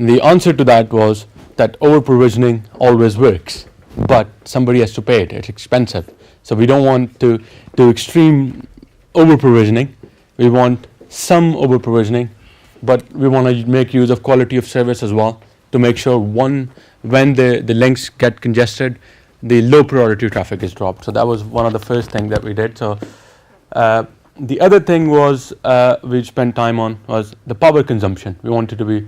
the answer to that was that over-provisioning always works, but somebody has to pay it. It's expensive. So we don't want to do extreme over-provisioning. We want some over-provisioning, but we want to make use of quality of service as well to make sure, when the links get congested, the low priority traffic is dropped. So that was one of the first things that we did. So the other thing was we spent time on was the power consumption. We wanted to be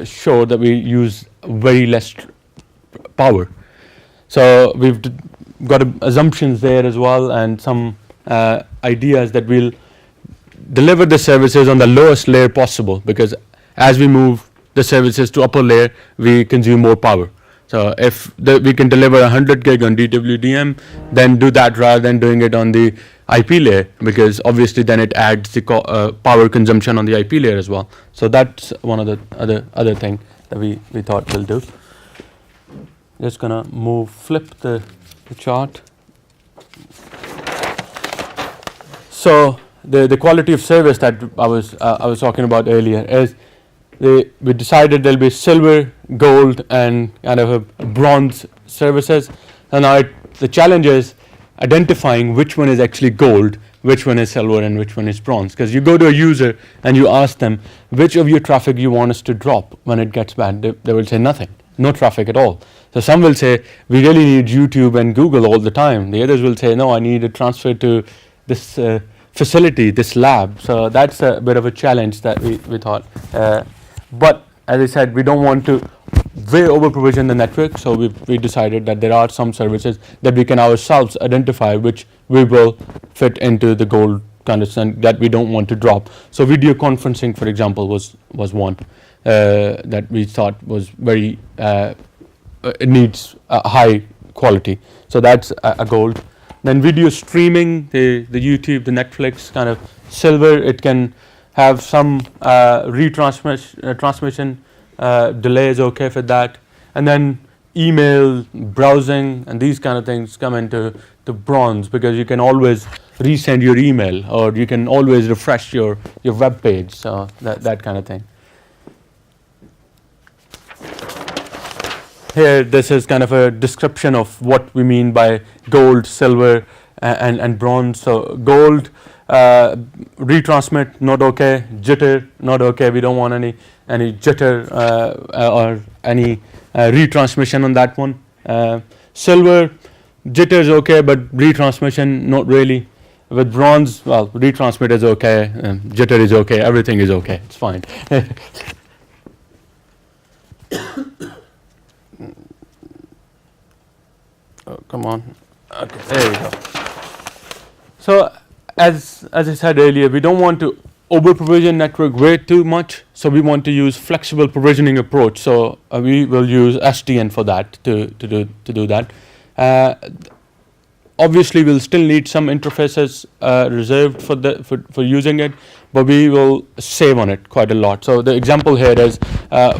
sure that we use very less power. So we've got assumptions there as well, and some ideas that we'll deliver the services on the lowest layer possible, because as we move the services to upper layer, we consume more power. So if we can deliver 100 gig on DWDM, then do that rather than doing it on the IP layer, because obviously then it adds the power consumption on the IP layer as well. So that's one of the other thing that we thought we'll do. Just gonna flip the chart. So the quality of service that I was talking about earlier is we decided there'll be silver, gold, and kind of a bronze services. And now the challenge is identifying which one is actually gold, which one is silver, and which one is bronze. Because you go to a user and you ask them which of your traffic you want us to drop when it gets bad, they will say nothing, no traffic at all. So some will say we really need YouTube and Google all the time. The others will say no, I need a transfer to this facility, this lab. So that's a bit of a challenge that we thought. But as I said, we don't want to way over provision the network, so we decided that there are some services that we can ourselves identify which we will fit into the gold condition that we don't want to drop. So video conferencing, for example, was one that we thought was very it needs a high quality. So that's a gold. Then video streaming, the YouTube, the Netflix kind of silver. It can have some transmission delays, okay for that. And then email, browsing, and these kind of things come into the bronze, because you can always resend your email, or you can always refresh your web page. So that kind of thing. Here, this is kind of a description of what we mean by gold, silver, and bronze. So gold, retransmit, not okay. Jitter, not okay. We don't want any jitter or any retransmission on that one. Silver, jitter is okay, but retransmission not really. With bronze, well, retransmit is okay, jitter is okay, everything is okay. It's fine. Oh, come on. Okay, there we go. So as I said earlier, we don't want to over provision network way too much, so we want to use flexible provisioning approach. So we will use SDN for that to do that. Obviously we'll still need some interfaces reserved for using it, but we will save on it quite a lot. So the example here is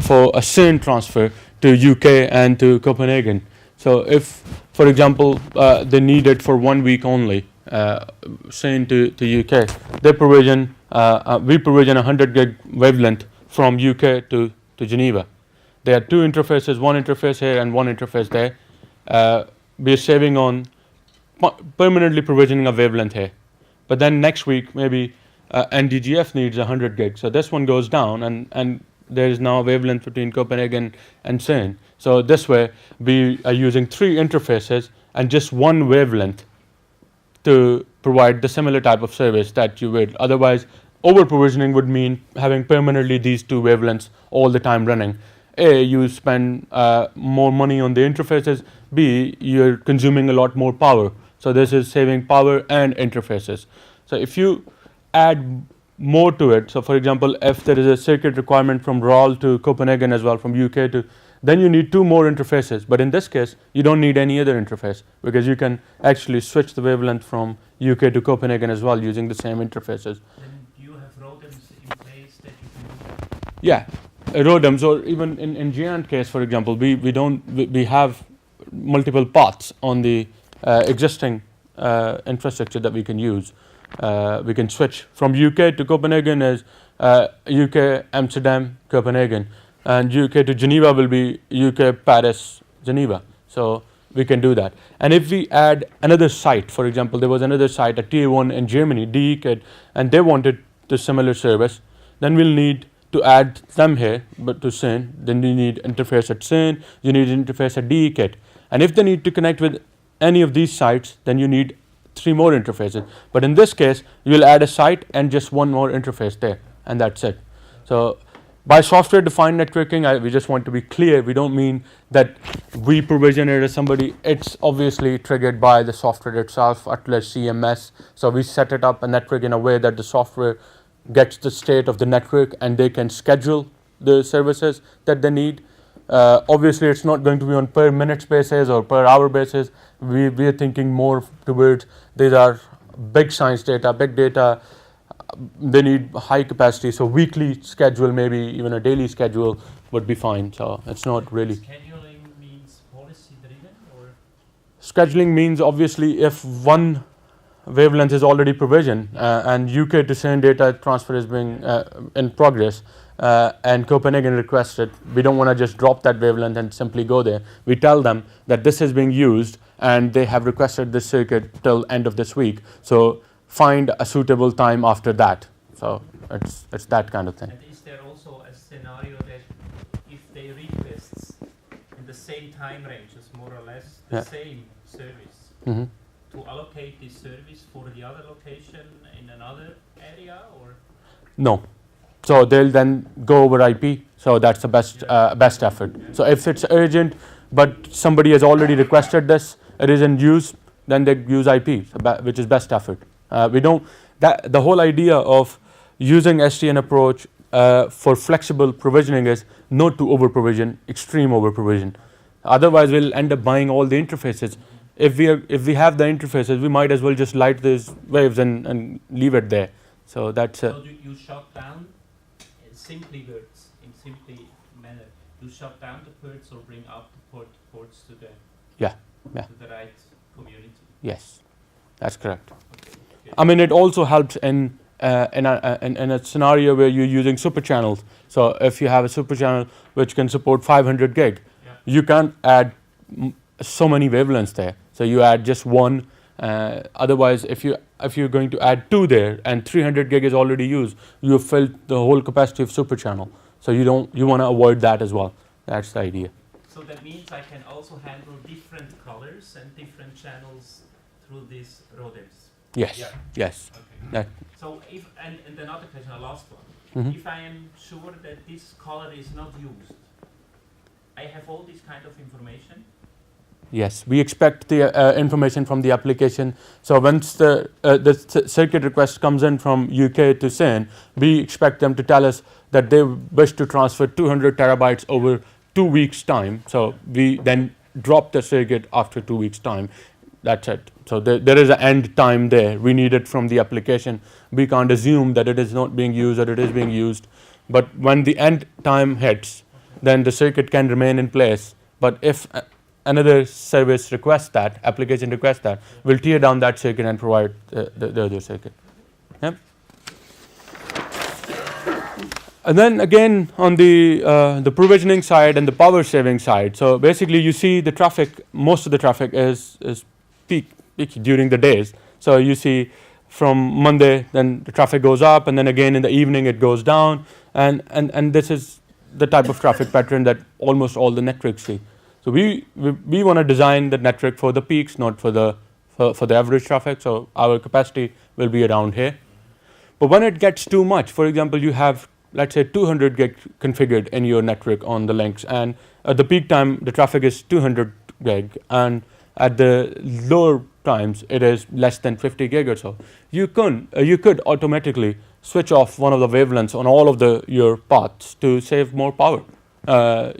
for a CERN transfer to UK and to Copenhagen. So if, for example, they need it for 1 week only, CERN to UK, they provision, we provision 100 gig wavelength from UK to Geneva. There are two interfaces, one interface here and one interface there. We are saving on permanently provisioning a wavelength here. But then next week, maybe NDGF needs 100 gig. So this one goes down, and there is now a wavelength between Copenhagen and CERN. So this way, we are using 3 interfaces and just one wavelength to provide the similar type of service that you would. Otherwise, over provisioning would mean having permanently these 2 wavelengths all the time running. A, you spend more money on the interfaces. B, you're consuming a lot more power. So this is saving power and interfaces. So if you add more to it, so for example, if there is a circuit requirement from RAL to Copenhagen as well, from UK to, then you need 2 more interfaces. But in this case, you don't need any other interface, because you can actually switch the wavelength from UK to Copenhagen as well using the same interfaces. Then you have ROADMs in place that you can... Yeah, ROADMs, or even in Giant case, for example, we have multiple paths on the existing infrastructure that we can use. We can switch from UK to Copenhagen as UK, Amsterdam, Copenhagen. and UK to Geneva will be UK, Paris, Geneva. So we can do that. And if we add another site, for example, there was another site, a tier 1 in Germany, DEKIT, and they wanted the similar service, then we'll need to add them here, but to CERN, then you need interface at CERN, you need interface at DEKIT. And if they need to connect with any of these sites, then you need 3 more interfaces. But in this case, you'll add a site and just 1 more interface there, and that's it. So by software-defined networking, we just want to be clear. We don't mean that we provision it as somebody. It's obviously triggered by the software itself, Atlas CMS. So we set it up a network in a way that the software gets the state of the network and they can schedule the services that they need. Obviously, it's not going to be on per minute basis or per hour basis. We are thinking more towards these are big science data, big data. They need high capacity, so weekly schedule, maybe even a daily schedule would be fine. So it's not really. Scheduling means policy driven, or Scheduling means obviously if one wavelength is already provisioned and UK to CERN data transfer is being in progress and Copenhagen requested, we don't want to just drop that wavelength and simply go there. We tell them that this is being used and they have requested this circuit till end of this week. So find a suitable time after that. So it's that kind of thing. and is there also a scenario that if they request in the same time ranges, more or less the Yeah. same service, Mhm. to allocate this service for the other location in another area, or No. So they'll then go over IP. So that's the best effort. So if it's urgent, but somebody has already requested this, it is in use, then they use IP, which is best effort. We don't. The whole idea of using SDN approach for flexible provisioning is not to over provision, extreme over provision. Otherwise, we'll end up buying all the interfaces. If we have the interfaces, we might as well just light these waves and leave it there. So that's so you shut down simply words in simply manner. You shut down the ports or bring up the ports to the Yeah. to the right community. yes, that's correct. I mean, it also helps in a scenario where you're using super channels. So if you have a super channel which can support 500 gig, Yeah. you can't add so many wavelengths there. So you add just one. Otherwise, if you're going to add 2 there and 300 gig is already used, you have filled the whole capacity of super channel. So you want to avoid that as well. That's the idea. So that means I can also handle different colors and different channels through these ROADMs. Yes. Yeah. Yes. Okay. That. So if and another question, a last one. Mhm. If I am sure that this color is not used, I have all this kind of information. Yes, we expect the information from the application. So once the circuit request comes in from UK to CERN, we expect them to tell us that they wish to transfer 200 terabytes over 2 weeks' time. So we then drop the circuit after 2 weeks' time. That's it. So there is an end time there. We need it from the application. We can't assume that it is not being used or it is being used. But when the end time hits, then the circuit can remain in place. But if another service requests that, application requests that, we'll tear down that circuit and provide the other circuit. Yep. And then again on the provisioning side and the power saving side. So basically you see the traffic, most of the traffic is peak during the days. So you see from Monday, then the traffic goes up, and then again in the evening it goes down, and this is the type of traffic pattern that almost all the networks see. So we want to design the network for the peaks, not for the average traffic. So our capacity will be around here. But when it gets too much, for example, you have, let's say, 200 gig configured in your network on the links, and at the peak time the traffic is 200 gig, and at the lower times it is less than 50 gig or so. You could automatically switch off one of the wavelengths on all of your paths to save more power.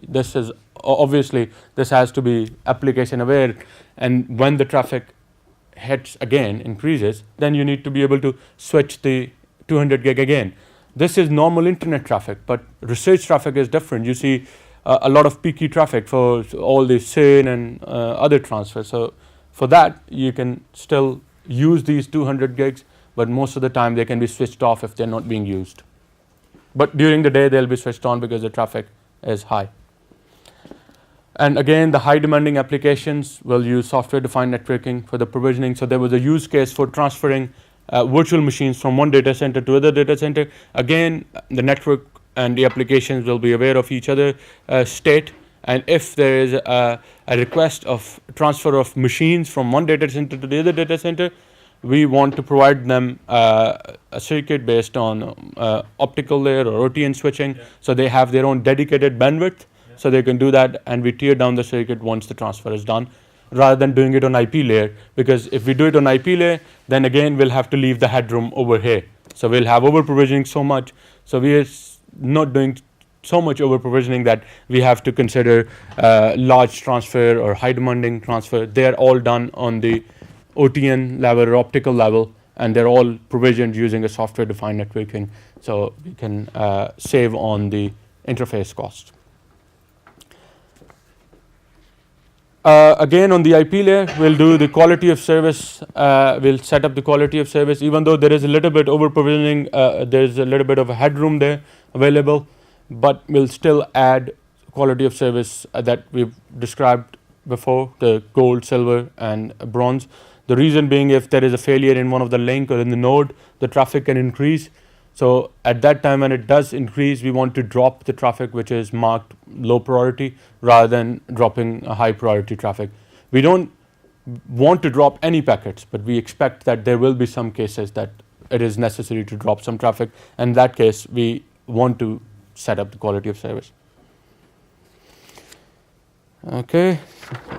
This is obviously, this has to be application aware, and when the traffic hits again, increases, then you need to be able to switch the 200 gig again. This is normal internet traffic, but research traffic is different. You see a lot of peaky traffic for all the CERN and other transfers. So for that, you can still use these 200 gigs, but most of the time they can be switched off if they're not being used. But during the day, they'll be switched on because the traffic is high. And again, the high demanding applications will use software defined networking for the provisioning. So there was a use case for transferring virtual machines from one data center to other data center. Again, the network and the applications will be aware of each other state. And if there is a request of transfer of machines from one data center to the other data center, we want to provide them a circuit based on optical layer or OTN switching. So they have their own dedicated bandwidth. So they can do that, and we tear down the circuit once the transfer is done, rather than doing it on IP layer. Because if we do it on IP layer, then again we'll have to leave the headroom over here. So we'll have over provisioning so much. So we are not doing so much over provisioning that we have to consider large transfer or high demanding transfer. They are all done on the OTN level or optical level, and they're all provisioned using a software defined networking. So we can save on the interface cost. Again, on the IP layer, we'll do the quality of service. We'll set up the quality of service. Even though there is a little bit over provisioning, there's a little bit of a headroom there available, but we'll still add quality of service that we've described before, the gold, silver, and bronze. The reason being, if there is a failure in one of the link or in the node, the traffic can increase. So at that time when it does increase, we want to drop the traffic which is marked low priority rather than dropping a high priority traffic. We don't want to drop any packets, but we expect that there will be some cases that it is necessary to drop some traffic. In that case, we want to set up the quality of service. Okay,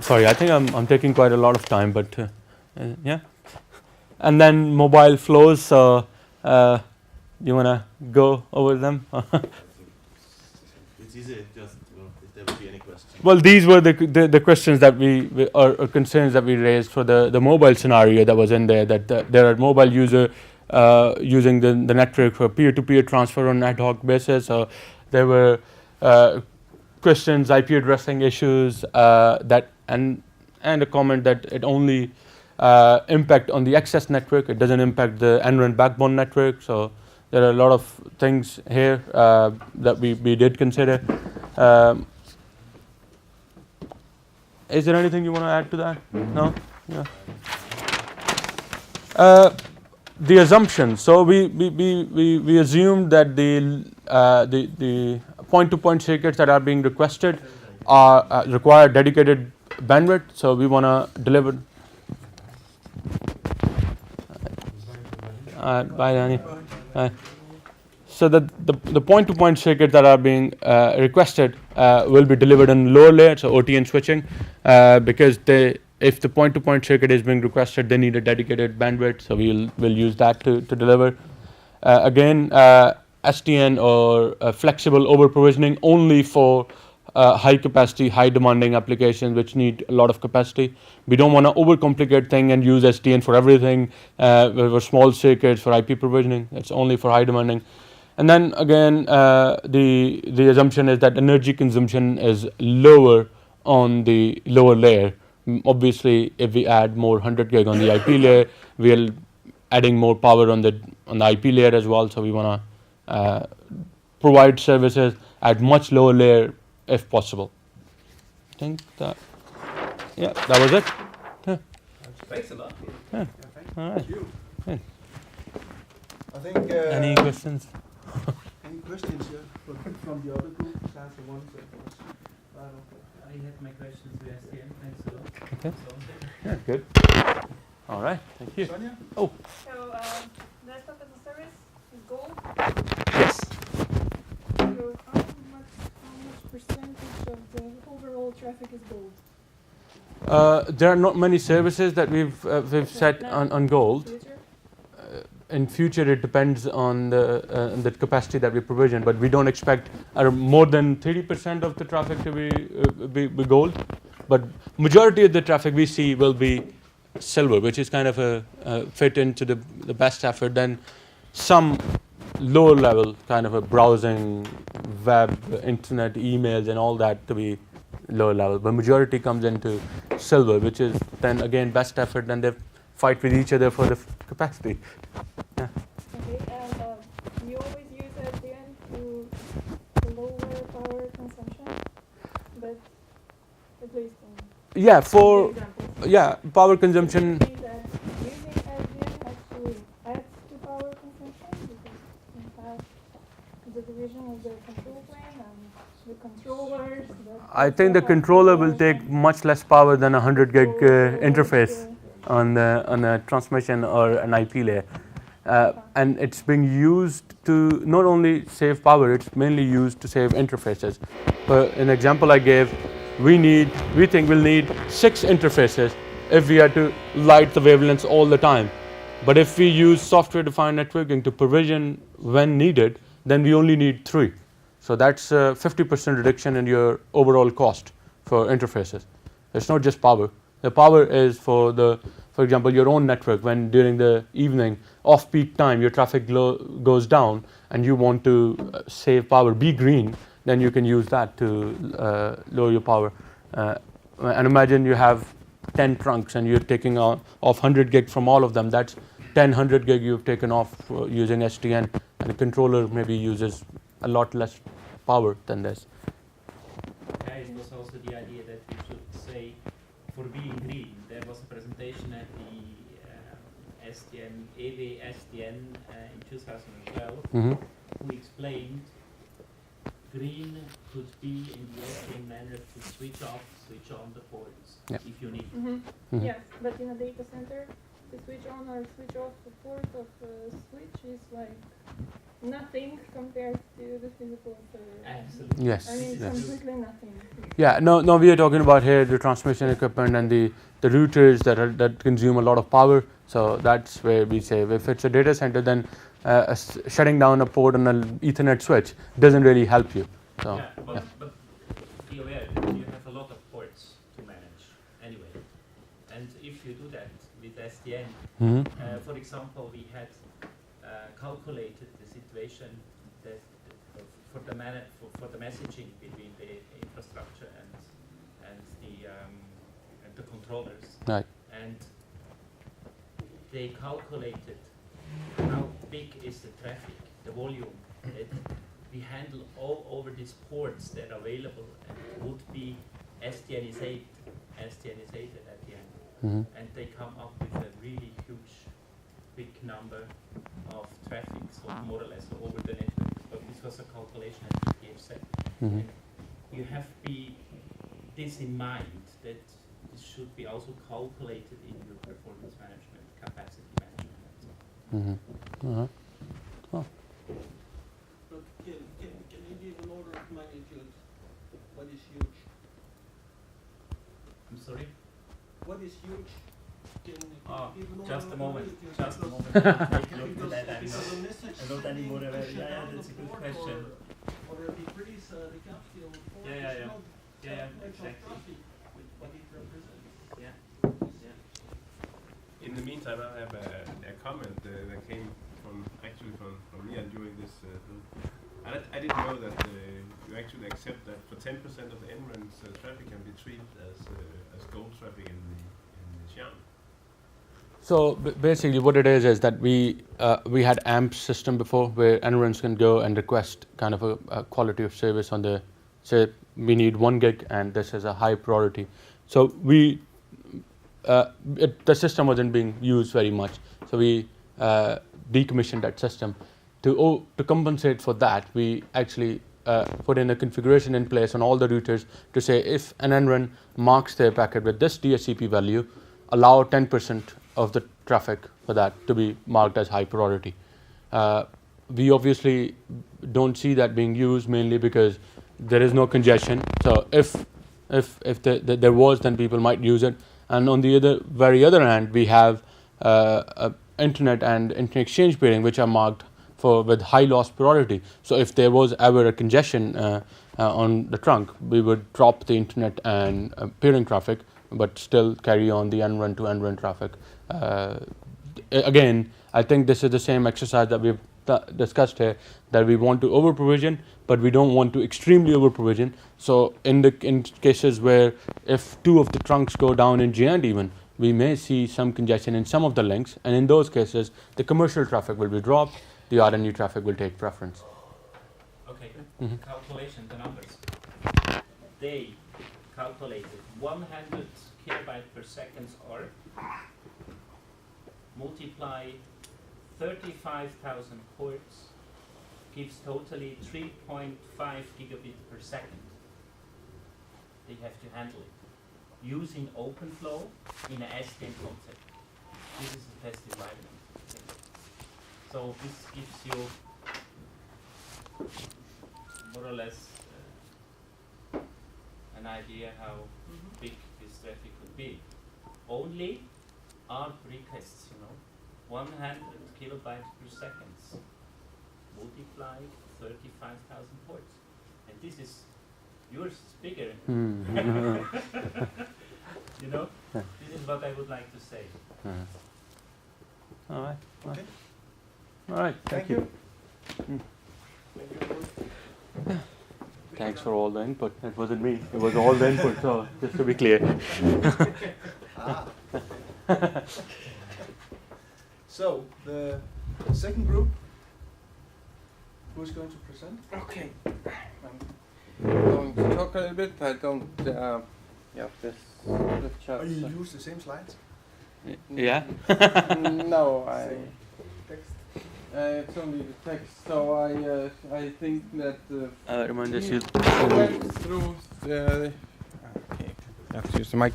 sorry, I think I'm taking quite a lot of time, but yeah. And then mobile flows. So you want to go over them? It's easy, just if there would be any questions. Well, these were the questions that we or concerns that we raised for the mobile scenario that was in there, that there are mobile user using the network for peer-to-peer transfer on ad hoc basis. So there were questions, IP addressing issues, that and a comment that it only impact on the access network. It doesn't impact the end-to-end backbone network. So there are a lot of things here that we did consider. Is there anything you want to add to that? No? Yeah. The assumption. So we assumed that the point-to-point circuits that are being requested require dedicated bandwidth. So we want to deliver. Bye, Danny. So the point-to-point circuits that are being requested will be delivered on lower layer, so OTN switching, because if the point-to-point circuit is being requested, they need a dedicated bandwidth, so we'll use that to deliver. Again, SDN or flexible over provisioning only for high capacity, high demanding applications which need a lot of capacity. We don't want to overcomplicate things and use SDN for everything, for small circuits, for IP provisioning. It's only for high demanding. And then again, the assumption is that energy consumption is lower on the lower layer. Obviously, if we add more 100 gig on the IP layer, we're adding more power on the IP layer as well. So we want to provide services at much lower layer if possible. I think that, yeah, that was it. Yeah. Thanks a lot. Yeah. All right. Yeah. I think. Any questions? Any questions from the other group? Answer one question. I had my questions to STM. Thanks a lot. Okay. So, Yeah, good. All right. Thank you. Sonia? Oh, So, desktop as a service is gold. yes. So, how much percentage of the overall traffic is gold? There are not many services that we've set on gold. Future? In future, it depends on the capacity that we provision, but we don't expect more than 30% of the traffic to be gold. But majority of the traffic we see will be silver, which is kind of a fit into the best effort. Then some lower level kind of a browsing, web, internet, emails, and all that to be lower level. But majority comes into silver, which is then again best effort. Then they fight with each other for the capacity. Yeah. Okay, and you always use SDN to lower power consumption. but at least Yeah, in for the example. power consumption. See that using SDN actually adds to power consumption because you have the division of the control plane and the controllers. I think the controller will take much less power than a 100 gig interface on a transmission or an IP layer. And it's being used to not only save power, it's mainly used to save interfaces. For an example I gave, we think we'll need 6 interfaces if we had to light the wavelengths all the time. But if we use software-defined networking to provision when needed, then we only need 3. So that's a 50% reduction in your overall cost for interfaces. It's not just power. The power is for example, your own network. When during the evening, off-peak time, your traffic goes down, and you want to save power, be green, then you can use that to lower your power. And imagine you have 10 trunks, and you're taking off 100 gig from all of them. That's 100 gig you've taken off using SDN, and the controller maybe uses a lot less power than this. Yeah, it was also the idea that we should say, for being green, there was a presentation at the SDN, EW SDN in 2012, Mhm. who explained green could be in the SDN manner to switch off, switch on the ports Yeah. if you need. Mm-hmm. Mhm. Yes, but in a data center, the switch on or switch off the port of a switch is like nothing compared to the physical server. Absolutely. Yes. I mean, yes. completely nothing. Yeah, no, we are talking about here the transmission equipment and the routers that consume a lot of power. So that's where we say if it's a data center, then shutting down a port on an Ethernet switch doesn't really help you. So Yeah, but be aware that you have a lot of ports to manage anyway. And if you do that with SDN, Mhm. for example, we had calculated the situation that for the messaging between the infrastructure and the controllers, Right. and they calculated how big is the traffic, the volume that we handle all over these ports that are available, and would be SDNizated at the end. Mhm. And they come up with a really huge, big number of traffic, so more or less over the network. But this was a calculation at ETH set. Mhm. And you have this in mind, that this should be also calculated in your performance management, capacity management. And so on. Mhm. Uh-huh. But can you give an order of magnitude? What is huge? I'm sorry? What is huge? Can Oh, you give an order just a of moment, magnitude? just a Because- moment. Take a look at because- that. because the message I'm not anymore sending aware. to shut Yeah, down that's a the good port question. Or decrease the capacity of the port Yeah, is yeah. not Yeah, that much of exactly. traffic with what it represents. Yeah, yeah. In the meantime, I have a comment that came from Ian during this. I didn't know that you actually accept that for 10% of the NREN's traffic can be treated as gold traffic in the Xi'an. So basically, what it is that we had AMP system before, where NRENs can go and request kind of a quality of service on the, say we need 1 gig and this is a high priority. So the system wasn't being used very much. So we decommissioned that system. To compensate for that, we actually put in a configuration in place on all the routers to say if an NREN marks their packet with this DSCP value, allow 10% of the traffic for that to be marked as high priority. We obviously don't see that being used, mainly because there is no congestion. So if there was, then people might use it. And on the very other hand, we have internet and internet exchange peering, which are marked with high loss priority. So if there was ever a congestion on the trunk, we would drop the internet and peering traffic, but still carry on the NREN to NREN traffic. Again, I think this is the same exercise that we've discussed here, that we want to over provision, but we don't want to extremely over provision. So in cases where if 2 of the trunks go down in GND even, we may see some congestion in some of the links, and in those cases the commercial traffic will be dropped, the RNU traffic will take preference. Okay, Mhm. calculation, the numbers. They calculated 100 kilobyte per second arc, multiply 35,000 ports, gives totally 3.5 gigabit per second. They have to handle it using OpenFlow in an SDN concept. This is the test environment. So this gives you more or less an idea how big this traffic could be. Only ARP requests, 100 kilobytes per second, multiplied 35,000 ports. And this is, yours is bigger. This is what I would like to say. All right. Okay. All right. Thank you. Thanks for all the input. It wasn't me. It was all the input. So just to be clear. So the second group, who's going to present? Okay. I'm going to talk a little bit. I don't this chart. Oh, you use the same slides? Yeah. No, Text. it's only the text. So I think that Remind us you. we went through the. Okay, I have to use the mic.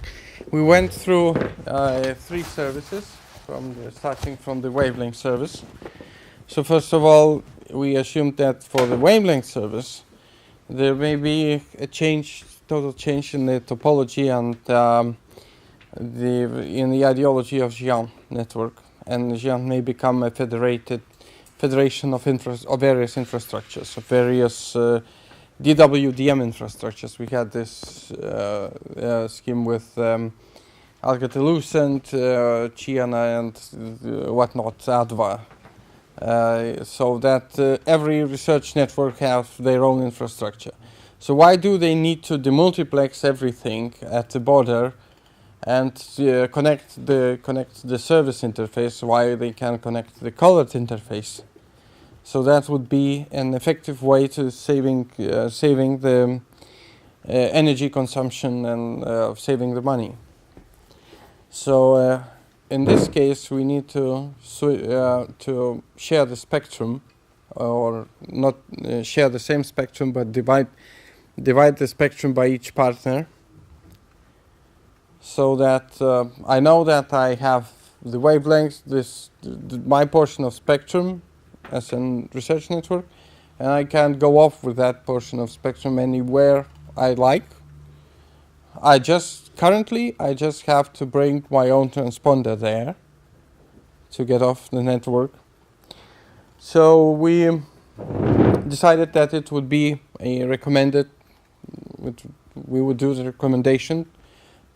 We went through 3 services starting from the wavelength service. So first of all, we assumed that for the wavelength service, there may be a total change in the topology and in the ideology of GIAN network, and GIAN may become a federation of various infrastructures, of various DWDM infrastructures. We had this scheme with Alcatel-Lucent, Ciena, and whatnot, ADVA. So that every research network have their own infrastructure. So why do they need to demultiplex everything at the border and connect the service interface while they can connect the colored interface? So that would be an effective way to saving the energy consumption and saving the money. So in this case, we need to share the spectrum, or not share the same spectrum, but divide the spectrum by each partner. So that I know that I have the wavelengths, my portion of spectrum as a research network, and I can go off with that portion of spectrum anywhere I like. Currently, I just have to bring my own transponder there to get off the network. So we decided that it would be a recommended, we would do the recommendation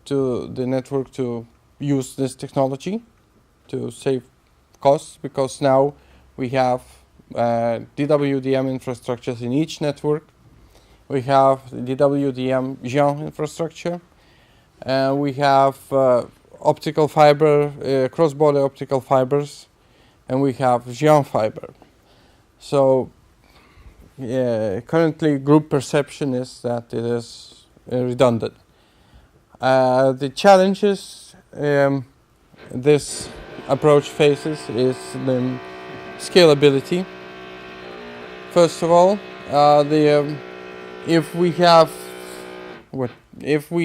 to the network to use this technology to save costs, because now we have DWDM infrastructures in each network. We have DWDM GIAN infrastructure. We have optical fiber, cross-border optical fibers, and we have GIAN fiber. So currently group perception is that it is redundant. The challenges this approach faces is the scalability. First of all, if we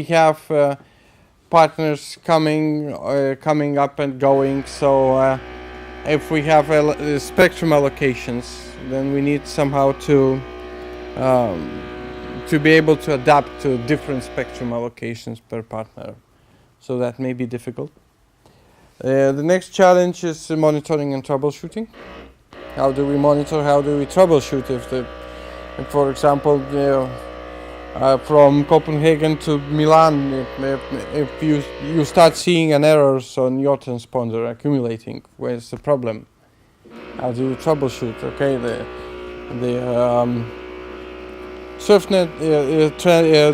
have partners coming up and going, so if we have spectrum allocations, then we need somehow to be able to adapt to different spectrum allocations per partner. So that may be difficult. The next challenge is monitoring and troubleshooting. How do we monitor? How do we troubleshoot? If for example, from Copenhagen to Milan, if you start seeing an errors on your transponder accumulating, where's the problem? How do you troubleshoot? Okay, the SURFnet,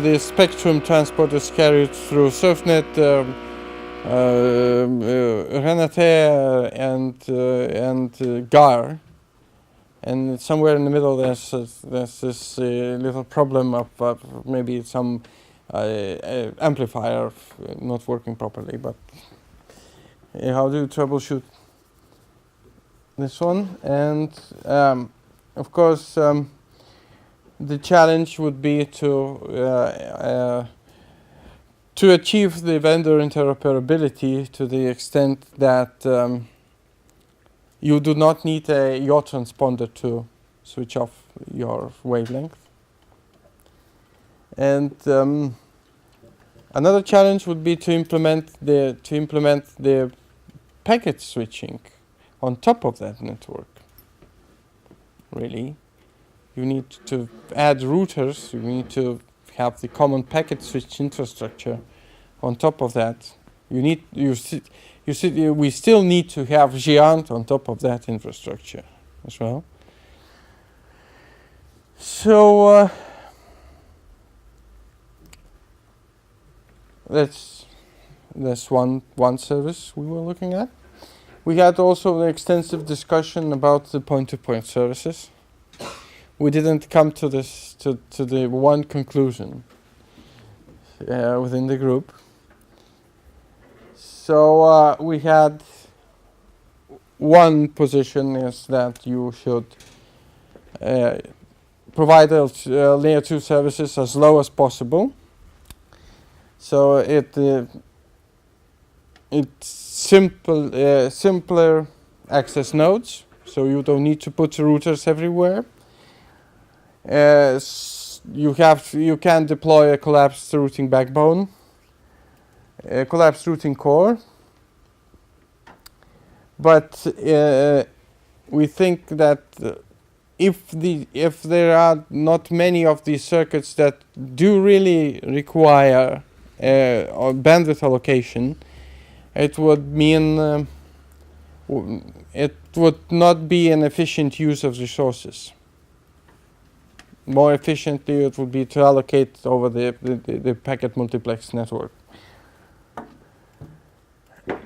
the spectrum transport is carried through SURFnet, Renate, and GAR. And somewhere in the middle there's this little problem of maybe some amplifier not working properly. But how do you troubleshoot this one? And of course, the challenge would be to achieve the vendor interoperability to the extent that you do not need your transponder to switch off your wavelength. And another challenge would be to implement the packet switching on top of that network. Really, you need to add routers. You need to have the common packet switch infrastructure on top of that. We still need to have Giant on top of that infrastructure as well. So that's one service we were looking at. We had also an extensive discussion about the point-to-point services. We didn't come to the one conclusion within the group. So we had one position is that you should provide layer 2 services as low as possible. So it's simpler access nodes, so you don't need to put routers everywhere. You can deploy a collapsed routing backbone, a collapsed routing core, but we think that if there are not many of these circuits that do really require bandwidth allocation, it would mean it would not be an efficient use of resources. More efficiently, it would be to allocate over the packet multiplex network.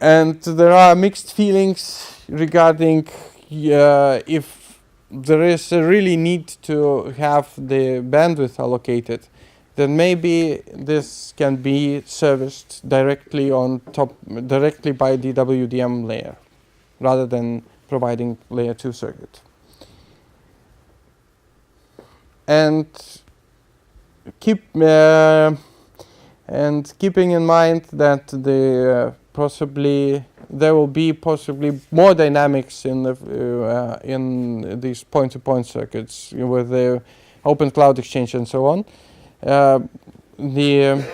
And there are mixed feelings regarding if there is a really need to have the bandwidth allocated, then maybe this can be serviced directly by the WDM layer, rather than providing layer 2 circuit. And keeping in mind that there will be possibly more dynamics in these point-to-point circuits with the Open Cloud Exchange and so on. The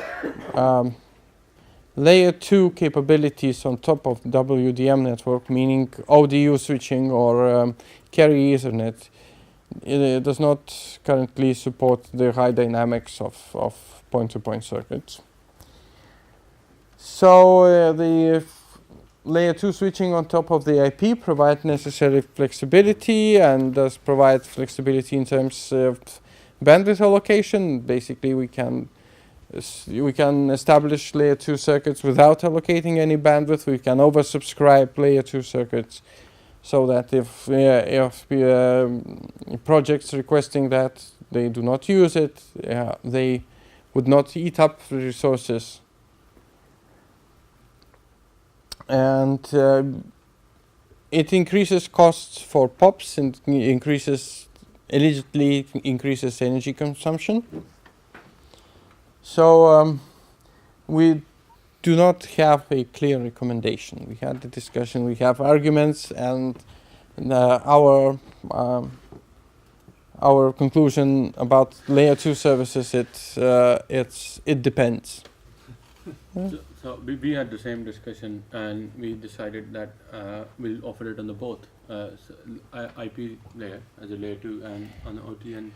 layer 2 capabilities on top of the WDM network, meaning ODU switching or carry Ethernet, it does not currently support the high dynamics of point-to-point circuits. So the layer 2 switching on top of the IP provides necessary flexibility and does provide flexibility in terms of bandwidth allocation. Basically, we can establish layer 2 circuits without allocating any bandwidth. We can oversubscribe layer 2 circuits, so that if projects requesting that they do not use it, they would not eat up the resources. And it increases costs for POPs and allegedly increases energy consumption. So we do not have a clear recommendation. We had the discussion, we have arguments, and our conclusion about layer 2 services, it depends. So we had the same discussion, and we decided that we'll offer it on the both IP layer as a layer 2 and on the OTN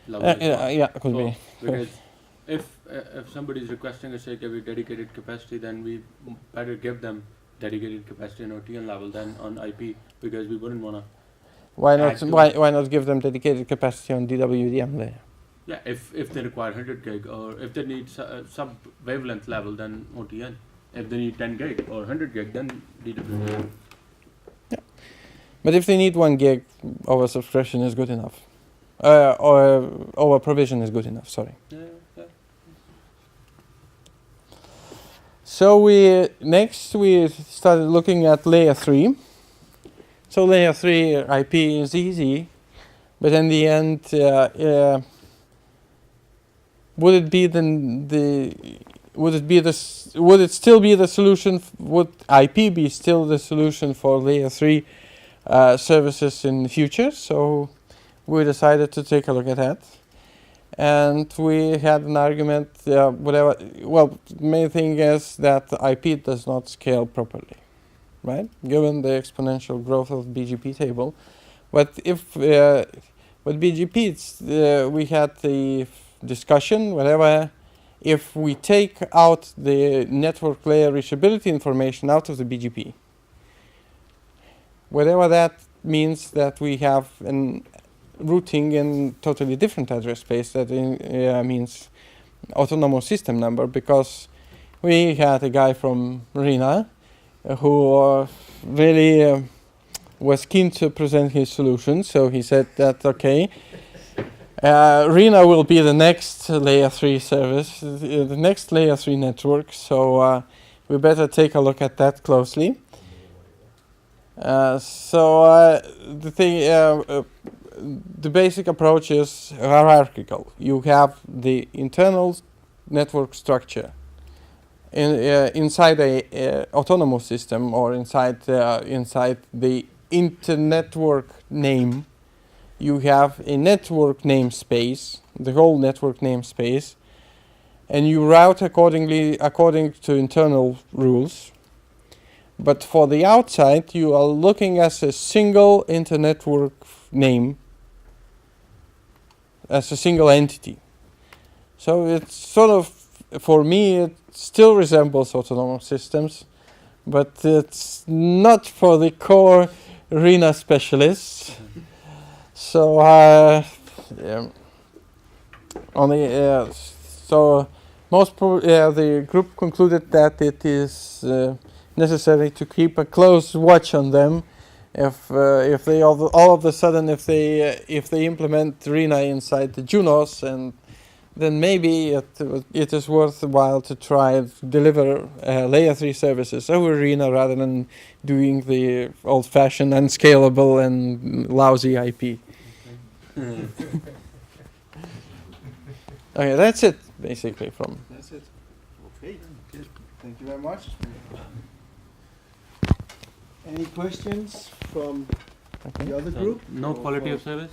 level. Yeah, could be. Because if somebody is requesting us to give a dedicated capacity, then we better give them dedicated capacity on OTN level than on IP, because we wouldn't want to. Why not give them dedicated capacity on DWDM layer? Yeah, if they require 100 gig, or if they need sub wavelength level, then OTN. If they need 10 gig or 100 gig, then DWDM. Yeah, but if they need 1 gig, over subscription is good enough, or over provision is good enough. Sorry. Yeah. So we started looking at layer 3. So layer 3 IP is easy, but in the end, would it still be the solution? Would IP be still the solution for layer 3 services in the future? So we decided to take a look at that. And we had an argument, the main thing is that IP does not scale properly, right? Given the exponential growth of BGP table. But if, with BGP, we had the discussion, if we take out the network layer reachability information out of the BGP, whatever that means that we have an routing in totally different address space that means autonomous system number, because we had a guy from RINA who really was keen to present his solution. So he said that, okay, RINA will be the next layer 3 service, the next layer 3 network. So we better take a look at that closely. The basic approach is hierarchical. You have the internal network structure inside a autonomous system, or inside the internetwork name. You have a network namespace, the whole network namespace, and you route according to internal rules. But for the outside, you are looking at a single internetwork name, as a single entity. So it's sort of, for me, it still resembles autonomous systems, but it's not for the core RINA specialists. So the group concluded that it is necessary to keep a close watch on them. If they all of a sudden if they implement RINA inside the Junos, and then maybe it is worthwhile to try deliver layer 3 services over RINA rather than doing the old-fashioned, unscalable, and lousy IP. Okay, that's it basically from. That's it. Okay. Good. Thank you very much. Any questions from the other group? No quality of service?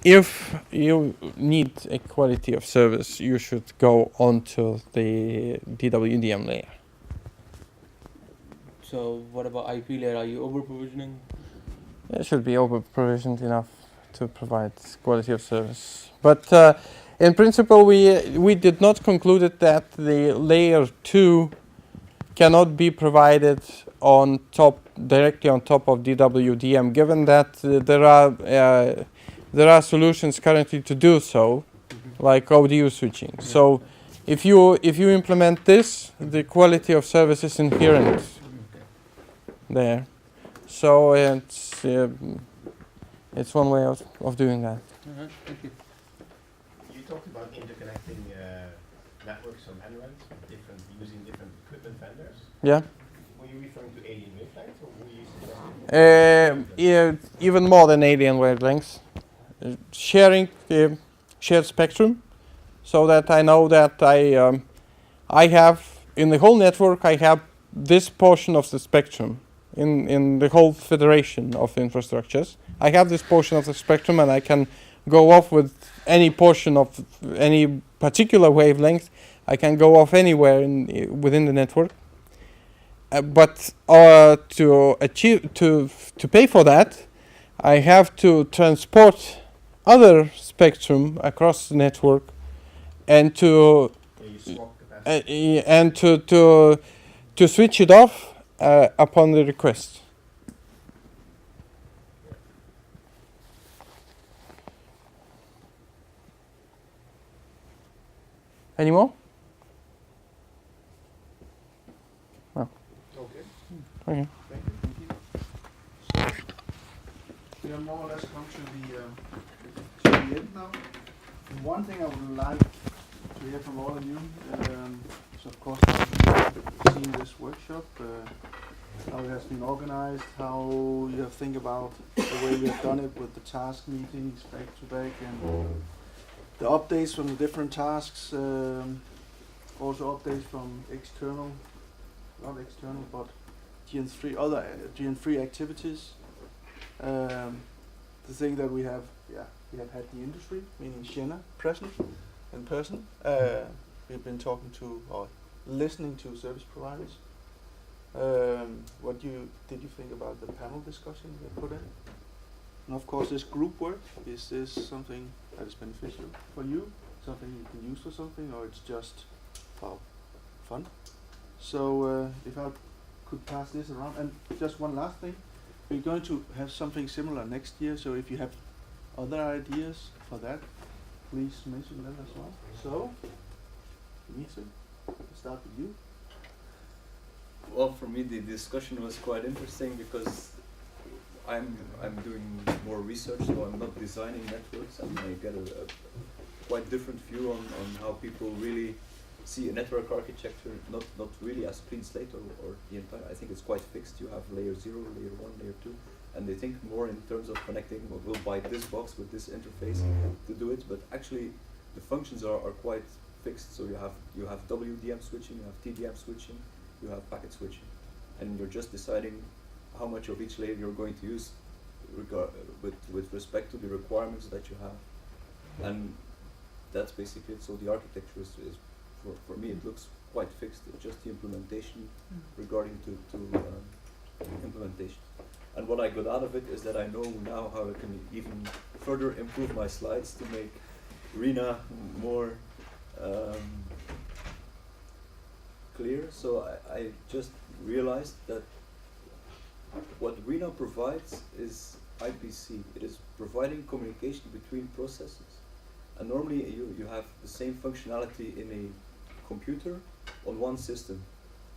If you need a quality of service, you should go onto the DWDM layer. So what about IP layer? Are you over provisioning? It should be over provisioned enough to provide quality of service. But in principle, we did not conclude that the layer 2 cannot be provided on top, directly on top of DWDM, given that there are solutions currently to do so, like ODU switching. So if you implement this, the quality of service is inherent there. So it's one way of doing that. Thank you. You talked about interconnecting networks on NRANs using different equipment vendors. Yeah. Were you referring to alien wavelengths, or were you Yeah, even more than alien wavelengths. Sharing shared spectrum, so that I know that I have in the whole network, I have this portion of the spectrum in the whole federation of infrastructures. I have this portion of the spectrum, and I can go off with any portion of any particular wavelength. I can go off anywhere within the network. But to pay for that, I have to transport other spectrum across the network, and to switch it off upon the request. Any more? No. Okay. Okay. Thank you. We have more or less come to the end now. And one thing I would like to to hear from all of you. So of course, you've seen this workshop, how it has been organized, how you have think about the way we have done it with the task meetings back to back, and the updates from the different tasks. Also updates from external, not external, but GN3 other GN3 activities. The thing that we have had the industry, meaning Sienna, present in person. We've been talking to or listening to service providers. What did you think about the panel discussion we put in? And of course, this group work, is this something that is beneficial for you? Something you can use for something, or it's just for fun? So if I could pass this around, and just one last thing, we're going to have something similar next year. So if you have other ideas for that, please mention them as well. So, Dimitri, we'll start with you. Well, for me, the discussion was quite interesting because I'm doing more research, so I'm not designing networks, and I get a quite different view on how people really see a network architecture, not really as clean slate or the entire. I think it's quite fixed. You have layer 0, layer 1, layer 2, and they think more in terms of connecting. Well, we'll buy this box with this interface to do it, but actually the functions are quite fixed. So you have WDM switching, you have TDM switching, you have packet switching, and you're just deciding how much of each layer you're going to use with respect to the requirements that you have, and that's basically it. So the architecture is for me, it looks quite fixed. It's just the implementation regarding to implementation. And what I got out of it is that I know now how I can even further improve my slides to make RENA more clear. So I just realized that what RENA provides is IPC. It is providing communication between processes. And normally you have the same functionality in a computer on one system.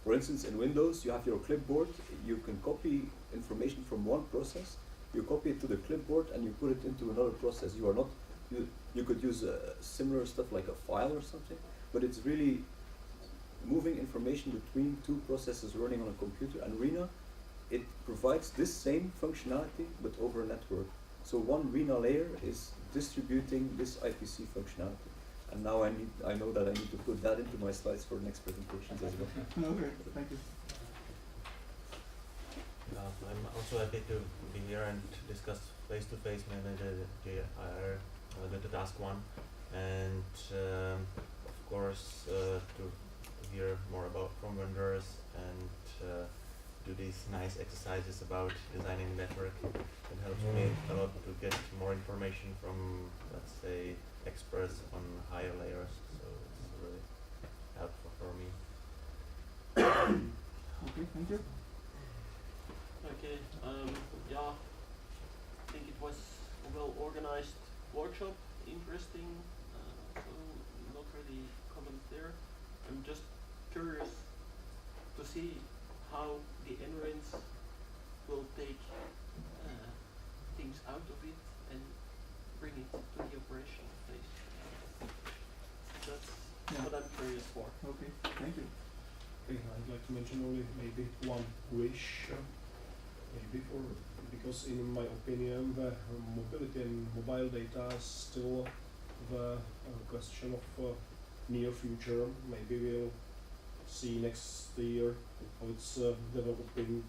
For instance, in Windows, you have your clipboard. You can copy information from one process. You copy it to the clipboard and you put it into another process. You are not. You could use similar stuff like a file or something, but it's really moving information between two processes running on a computer. And RENA, it provides this same functionality but over a network. So one RENA layer is distributing this IPC functionality. And now I know that I need to put that into my slides for next presentations as well. Okay, thank you. I'm also happy to be here and discuss face-to-face mainly the task one, and of course to hear more about from vendors and do these nice exercises about designing network. It helps me a lot to get more information from, let's say, experts on higher layers, so it's really helpful for me. Okay, thank you. Okay, yeah, I think it was a well-organized workshop, interesting, so not really comment there. I'm just curious to see how the NRENs will take things out of it and bring it to the operational phase. That's what I'm curious for. Okay, thank you. Okay, I'd like to mention only maybe one wish, because in my opinion the mobility and mobile data is still the question of near future. Maybe we'll see next year how it's developing,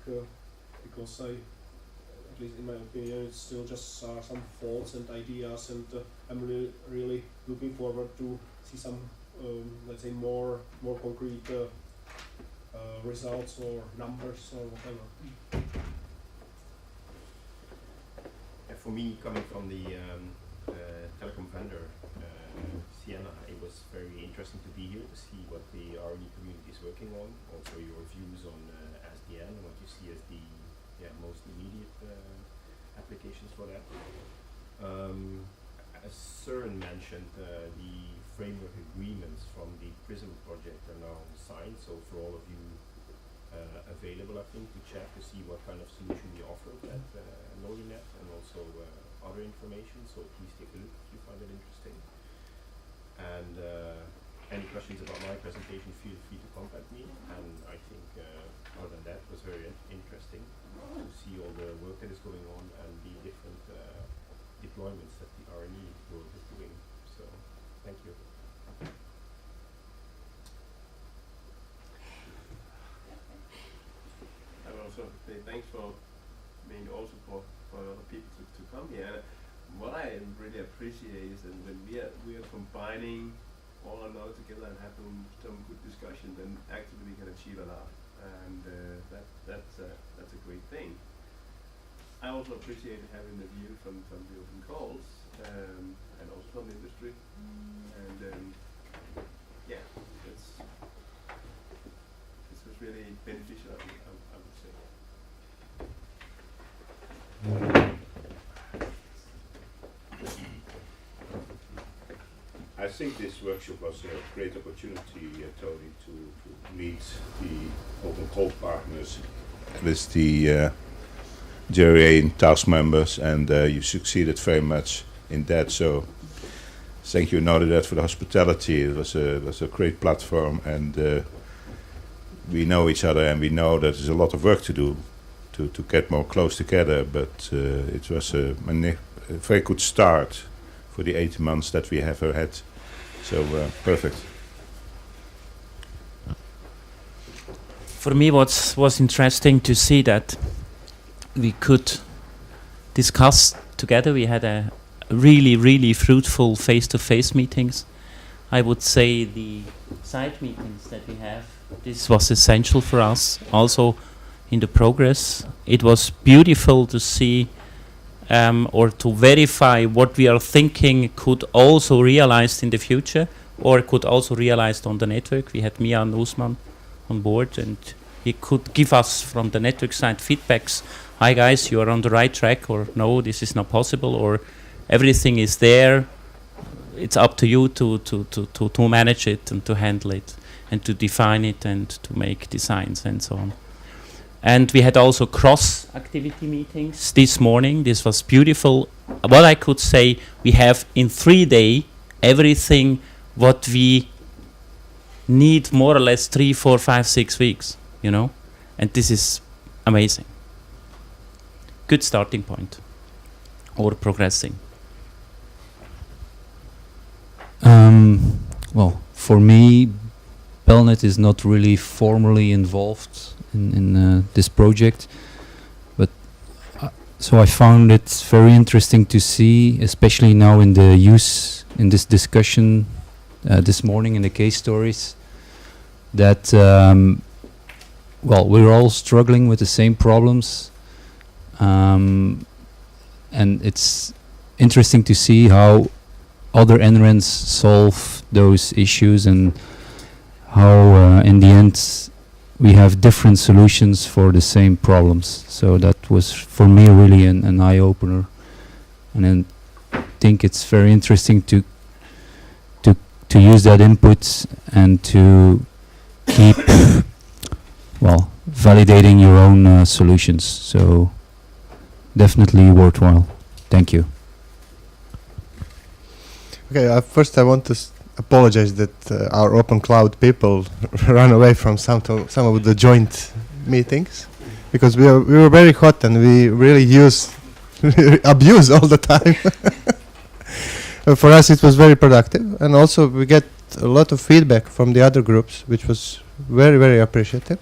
because at least in my opinion, it's still just some thoughts and ideas, and I'm really looking forward to see some, let's say, more concrete results or numbers or whatever. For me, coming from the telecom vendor, Sienna, it was very interesting to be here to see what the R&D community is working on, also your views on SDN and what you see as the most immediate applications for that. As Søren mentioned, the framework agreements from the PRISM project are now signed, so for all of you available, I think, to check to see what kind of solution we offer at Norinet, and also other information, so please take a look if you find it interesting. And questions about my presentation, feel free to contact me. And I think other than that, it was very interesting to see all the work that is going on and the different deployments that the RNE world is doing. So, thank you. I will also say thanks for also for other people to come here. And what I really appreciate is that when we are combining all our knowledge together and having some good discussion, then actually we can achieve a lot, and that's a great thing. I also appreciate having the view from the open calls and also from the industry, and yeah, this was really beneficial, I would say. I think this workshop was a great opportunity, Tony, to meet the open call partners with the JRA and task members, and you succeeded very much in that. So thank you, Nodedat, for the hospitality. It was a great platform, and we know each other, and we know that there's a lot of work to do to get more close together. But it was a very good start for the 18 months that we have had. So perfect. For me, what was interesting to see that we could discuss together. We had a really fruitful face-to-face meetings. I would say the side meetings that we have, this was essential for us. Also in the progress, it was beautiful to see or to verify what we are thinking could also realized in the future, or could also realized on the network. We had Mia and Usman on board, and he could give us from the network side feedbacks. Hi guys, you are on the right track, or no, this is not possible, or everything is there. It's up to you to manage it and to handle it and to define it and to make designs and so on. And we had also cross-activity meetings this morning. This was beautiful. What I could say, we have in 3 days everything what we need more or less 3, 4, 5, 6 weeks, you know? And this is amazing. Good starting point. Or progressing. Well, for me, Pelnet is not really formally involved in this project, but so I found it very interesting to see, especially now in the use in this discussion this morning in the case stories, that well, we're all struggling with the same problems, and it's interesting to see how other NRENs solve those issues, and how in the end we have different solutions for the same problems. So that was for me really an eye-opener, and then I think it's very interesting to use that input and to keep well validating your own solutions. So definitely worthwhile. Thank you. Okay, first I want to apologize that our Open Cloud people ran away from some of the joint meetings, because we were very hot and we really abuse all the time. For us it was very productive, and also we get a lot of feedback from the other groups, which was very appreciative.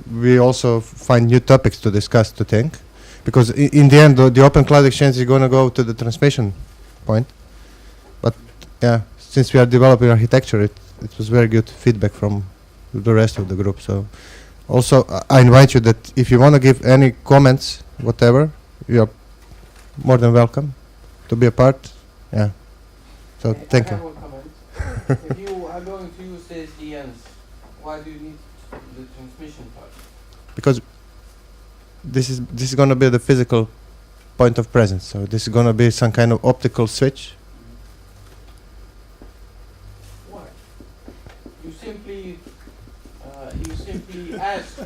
We also find new topics to discuss, to think, because in the end the Open Cloud Exchange is going to go to the transmission point. But yeah, since we are developing architecture, it was very good feedback from the rest of the group. So also I invite you that if you want to give any comments, whatever, you are more than welcome to be a part. Yeah. So thank you. I have one comment. If you are going to use the SDNs, why do you need the transmission part? Because this is going to be the physical point of presence. So this is going to be some kind of optical switch. Why? You simply ask the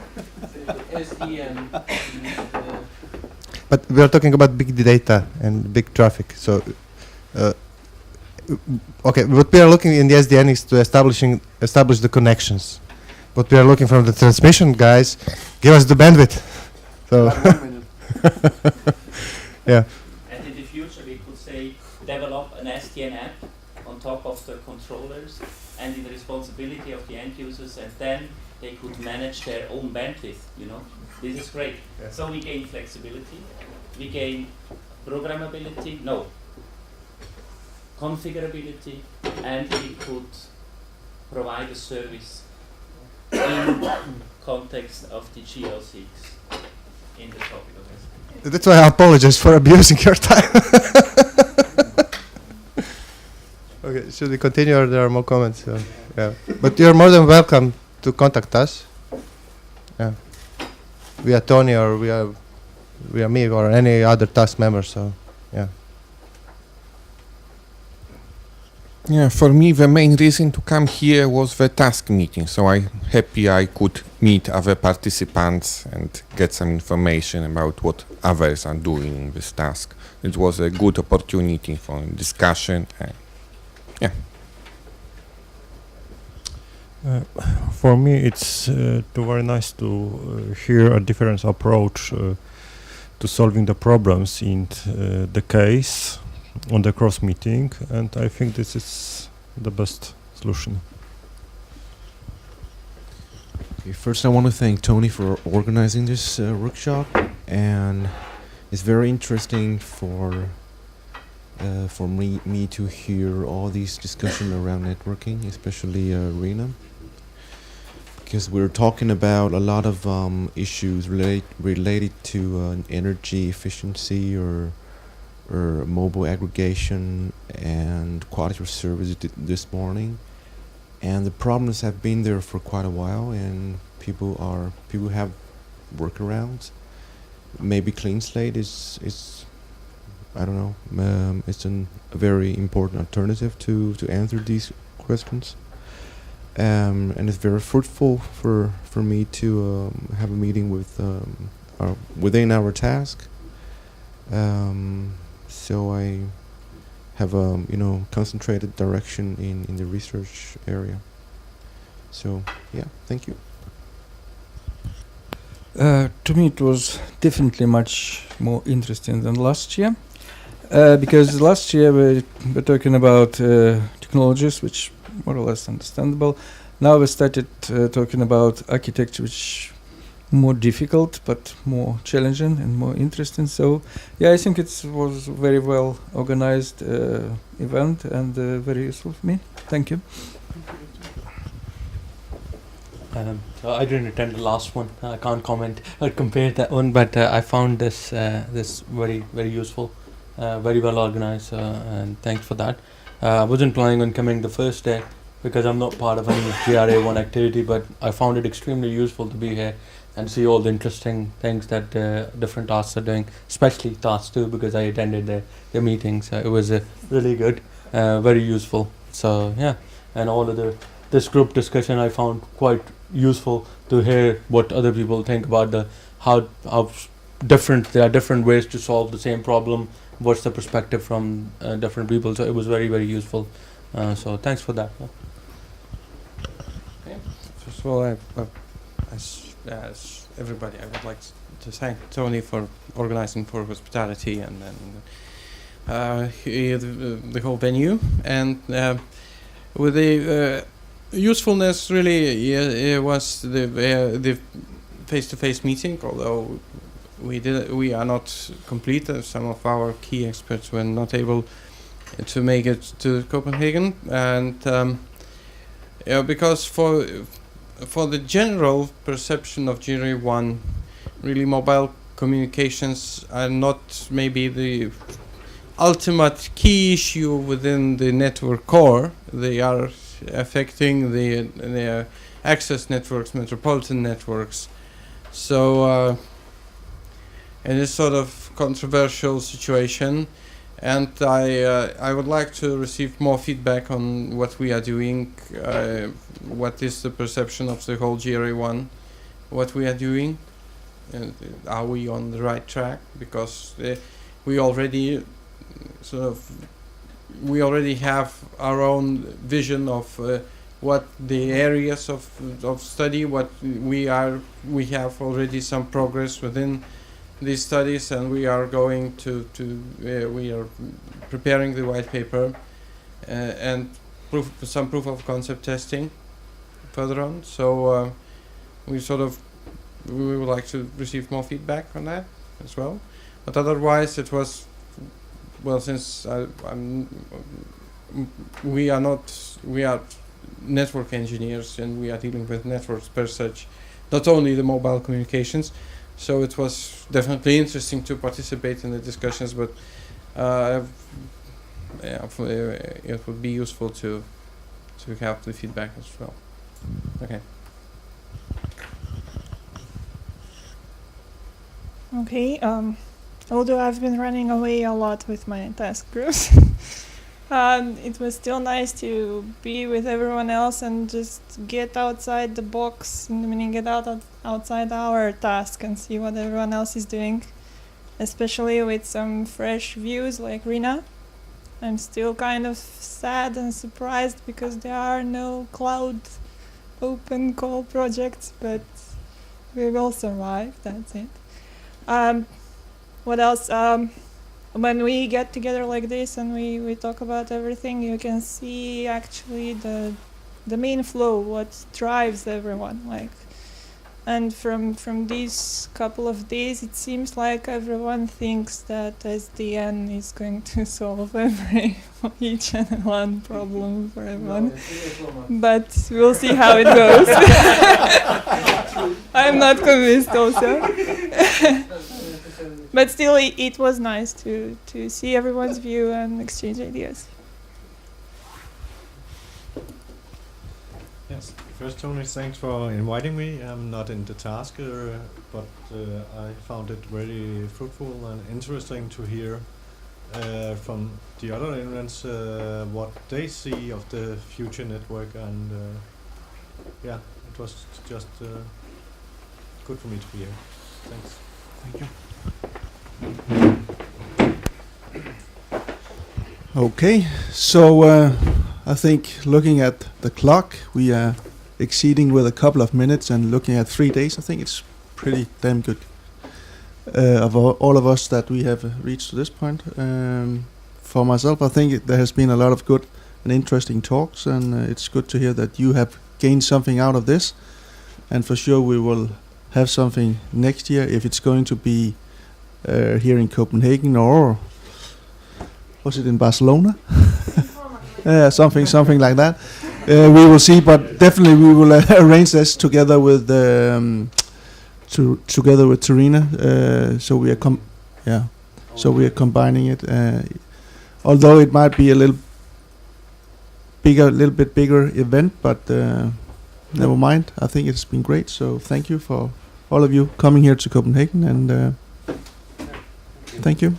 SDN. But we are talking about big data and big traffic. So okay, what we are looking in the SDN is to establish the connections. What we are looking from the transmission guys, give us the bandwidth. So yeah. And in the future we could say develop an SDN app on top of the controllers and in the responsibility of the end users, and then they could manage their own bandwidth, you know. This is great. Yeah. So we gain flexibility, we gain configurability, and we could provide a service in context of the GL6 in the topic of SDN. That's why I apologize for abusing your time. Okay, should we continue or there are more comments? Yeah, but you're more than welcome to contact us. Yeah, via Tony or via me or any other task member. So yeah. Yeah, for me the main reason to come here was the task meeting, so I'm happy I could meet other participants and get some information about what others are doing in this task. It was a good opportunity for discussion. Yeah. For me, it's very nice to hear a different approach to solving the problems in the case on the cross meeting, and I think this is the best solution. Okay, first I want to thank Tony for organizing this workshop, and it's very interesting for me to hear all these discussion around networking, especially Rena, because we're talking about a lot of issues related to energy efficiency or mobile aggregation and quality of service this morning, and the problems have been there for quite a while, and people have workarounds. Maybe Clean Slate is I don't know, it's a very important alternative to answer these questions, and it's very fruitful for me to have a meeting with within our task. So I have a concentrated direction in the research area. So yeah, thank you. To me, it was definitely much more interesting than last year, because last year we were talking about technologies, which more or less understandable. Now we started talking about architecture, which more difficult but more challenging and more interesting. So yeah, I think it was very well organized event and very useful for me. Thank you. So I didn't attend the last one. I can't comment or compare that one, but I found this very useful, very well organized, and thanks for that. I wasn't planning on coming the first day because I'm not part of any GRA1 activity, but I found it extremely useful to be here and see all the interesting things that different tasks are doing, especially task 2 because I attended the meetings. It was really good, very useful. So yeah, and all of this group discussion I found quite useful to hear what other people think about how different there are different ways to solve the same problem. What's the perspective from different people? So it was very useful. So thanks for that. Okay. First of all, as everybody, I would like to thank Tony for organizing for hospitality and the whole venue, and with the usefulness really it was the face-to-face meeting. Although we are not complete, some of our key experts were not able to make it to Copenhagen, and because for the general perception of GRA1, really mobile communications are not maybe the ultimate key issue within the network core. They are affecting the access networks, metropolitan networks. So in this sort of controversial situation, and I would like to receive more feedback on what we are doing, what is the perception of the whole GRA1, what we are doing, and are we on the right track? Because we already sort of we already have our own vision of what the areas of study, what we have already some progress within these studies, and we are going to we are preparing the white paper and some proof of concept testing further on. So we would like to receive more feedback on that as well. But otherwise, it was, well, since we are network engineers and we are dealing with networks per such, not only the mobile communications. So it was definitely interesting to participate in the discussions, but it would be useful to have the feedback as well. Okay. Okay. Although I've been running away a lot with my task groups, it was still nice to be with everyone else and just get outside the box, meaning get outside our task and see what everyone else is doing, especially with some fresh views like Rina. I'm still kind of sad and surprised because there are no cloud open call projects, but we will survive, that's it. What else? When we get together like this and we talk about everything, you can see actually the main flow, what drives everyone, like. And from these couple of days, it seems like everyone thinks that SDN is going to solve each and one problem for everyone. But we'll see how it goes. I'm not convinced also. But still, it was nice to see everyone's view and exchange ideas. Yes. First, Tony, thanks for inviting me. I'm not in the task, but I found it very fruitful and interesting to hear from the other interns what they see of the future network, and yeah, it was just good for me to be here. Thanks. Thank you. Okay, so I think looking at the clock, we are exceeding with a couple of minutes, and looking at 3 days, I think it's pretty damn good of all of us that we have reached to this point. For myself, I think there has been a lot of good and interesting talks, and it's good to hear that you have gained something out of this, and for sure we will have something next year, if it's going to be here in Copenhagen, or was it in Barcelona? Something like that. We will see, but definitely we will arrange this together with together with Terina. So we are combining it. Although it might be a little bit bigger event, but never mind. I think it's been great. So thank you for all of you coming here to Copenhagen, and thank you.